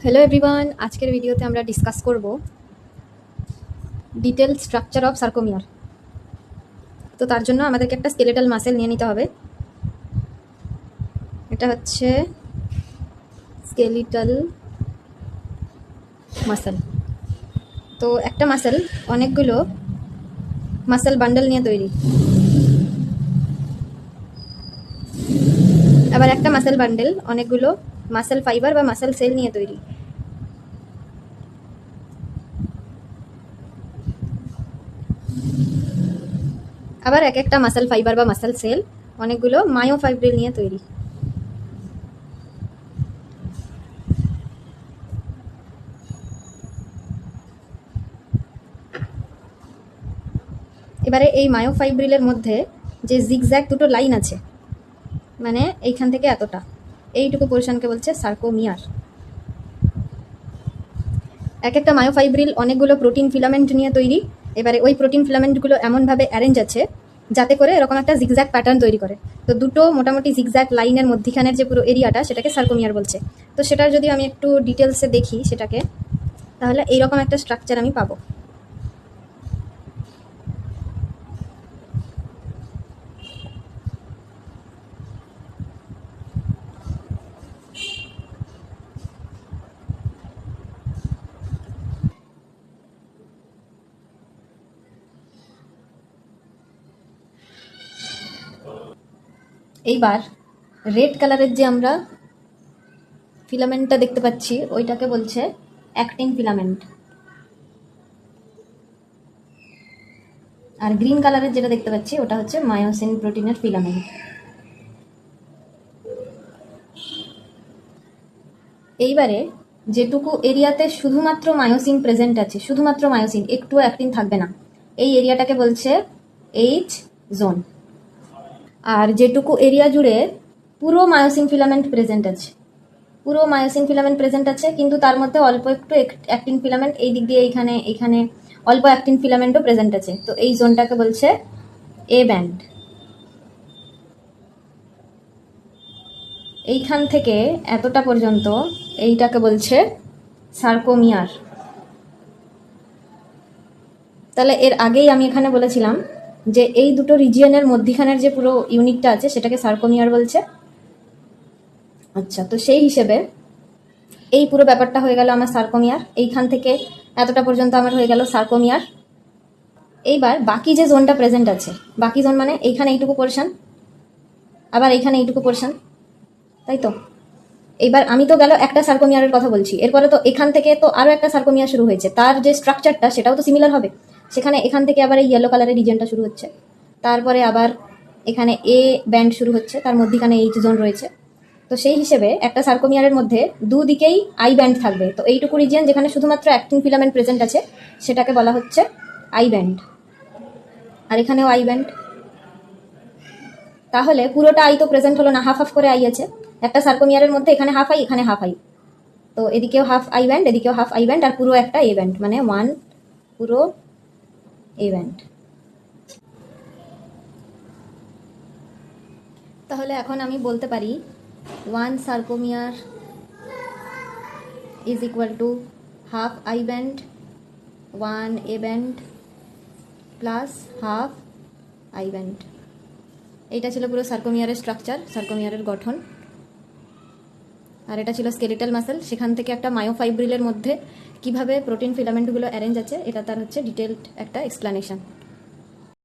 Hello everyone, আজকের ভিডিওতে আমরা ডিসকাস করব ডিটেল স্ট্রাকচার অফ সার্কোমিয়ার। তো তার জন্য আমাদেরকে একটা স্কেলেটাল মাসেল নিয়ে নিতে হবে। এটা হচ্ছে স্কেলিটাল মাসেল। তো একটা মাসেল অনেকগুলো মাসেল বান্ডেল নিয়ে তৈরি, আবার একটা মাসেল বান্ডেল অনেকগুলো মাসেল ফাইবার বা মাসেল সেল নিয়ে তৈরি। আবার এক একটা মাসেল ফাইবার বা মাসেল সেল অনেকগুলো মায়োফাইব্রিল নিয়ে তৈরি। এবারে এই মায়োফাইব্রিলের মধ্যে যে জিগজ্যাগ দুটো লাইন আছে, মানে এইখান থেকে এতটা, এইটুকু পোর্শনকে বলছে সার্কোমিয়ার। এক একটা মায়োফাইব্রিল অনেকগুলো প্রোটিন ফিলামেন্ট নিয়ে তৈরি। এবারে ওই প্রোটিন ফিলামেন্টগুলো এমনভাবে অ্যারেঞ্জ আছে যাতে করে এরকম একটা জিগজ্যাগ প্যাটার্ন তৈরি করে। তো দুটো মোটামুটি জিগজ্যাগ লাইনের মধ্যিখানের যে পুরো এরিয়াটা, সেটাকে সার্কোমিয়ার বলছে। তো সেটার যদি আমি একটু ডিটেলসে দেখি সেটাকে, তাহলে এইরকম একটা স্ট্রাকচার আমি পাবো। এইবার রেড কালারের যে আমরা ফিলামেন্টটা দেখতে পাচ্ছি ওইটাকে বলছে অ্যাক্টিন ফিলামেন্ট, আর গ্রিন কালারের যেটা দেখতে পাচ্ছি ওটা হচ্ছে মায়োসিন প্রোটিনের ফিলামেন্ট। এইবারে যেটুকু এরিয়াতে শুধুমাত্র মায়োসিন প্রেজেন্ট আছে, শুধুমাত্র মায়োসিন, একটুও অ্যাক্টিন থাকবে না, এই এরিয়াটাকে বলছে এইচ জোন। আর যেটুকু এরিয়া জুড়ে পুরো মায়োসিন ফিলামেন্ট প্রেজেন্ট আছে, পুরো মায়োসিন ফিলামেন্ট প্রেজেন্ট আছে, কিন্তু তার মধ্যে অল্প একটু অ্যাক্টিন ফিলামেন্ট এই দিক দিয়ে এইখানে এইখানে অল্প অ্যাক্টিন ফিলামেন্টও প্রেজেন্ট আছে, তো এই জোনটাকে বলছে এ ব্যান্ড। এইখান থেকে এতটা পর্যন্ত এইটাকে বলছে সার্কোমিয়ার। তাহলে এর আগেই আমি এখানে বলেছিলাম যে এই দুটো রিজিয়নের মধ্যিখানের যে পুরো ইউনিটটা আছে সেটাকে সার্কোমিয়ার বলছে। আচ্ছা, তো সেই হিসেবে এই পুরো ব্যাপারটা হয়ে গেল আমার সার্কোমিয়ার। এইখান থেকে এতটা পর্যন্ত আমার হয়ে গেল সার্কোমিয়ার। এইবার বাকি যে জোনটা প্রেজেন্ট আছে, বাকি জোন মানে এইখানে এইটুকু পোর্শন, আবার এইখানে এইটুকু পোর্শন, তাই তো? এইবার আমি তো গেল একটা সার্কোমিয়ারের কথা বলছি, এরপরে তো এখান থেকে তো আরও একটা সার্কোমিয়ার শুরু হয়েছে, তার যে স্ট্রাকচারটা সেটাও তো সিমিলার হবে। সেখানে এখান থেকে আবার এই ইয়েলো কালারের রিজনটা শুরু হচ্ছে, তারপরে আবার এখানে এ ব্যান্ড শুরু হচ্ছে, তার মধ্যখানে এইচ জোন রয়েছে। তো সেই হিসেবে একটা সার্কোমিয়ারের মধ্যে দুদিকেই আই ব্যান্ড থাকবে। তো এইটুকু রিজিয়ন যেখানে শুধুমাত্র অ্যাক্টিন ফিলামেন্ট প্রেজেন্ট আছে সেটাকে বলা হচ্ছে আই ব্যান্ড, আর এখানেও আই ব্যান্ড। তাহলে পুরোটা আই তো প্রেজেন্ট হলো না, হাফ হাফ করে আই আছে একটা সার্কোমিয়ারের মধ্যে, এখানে হাফ আই এখানে হাফ আই, তো এদিকেও হাফ আই ব্যান্ড এদিকেও হাফ আই ব্যান্ড, আর পুরো একটা এ ব্যান্ড, মানে ওয়ান পুরো এ ব্যান্ড। তাহলে এখন আমি বলতে পারি one sarcomere is equal to half I band, one A band plus half I band. এইটা ছিল পুরো সার্কোমিয়ারের স্ট্রাকচার, সার্কোমিয়ারের গঠন। আর এটা ছিল স্কেলিটাল মাসেল। সেখান থেকে একটা মায়োফাইব্রিলের মধ্যে কিভাবে প্রোটিন ফিলামেন্টগুলো অ্যারেঞ্জ আছে, এটা তার হচ্ছে ডিটেলড একটা এক্সপ্লানেশন।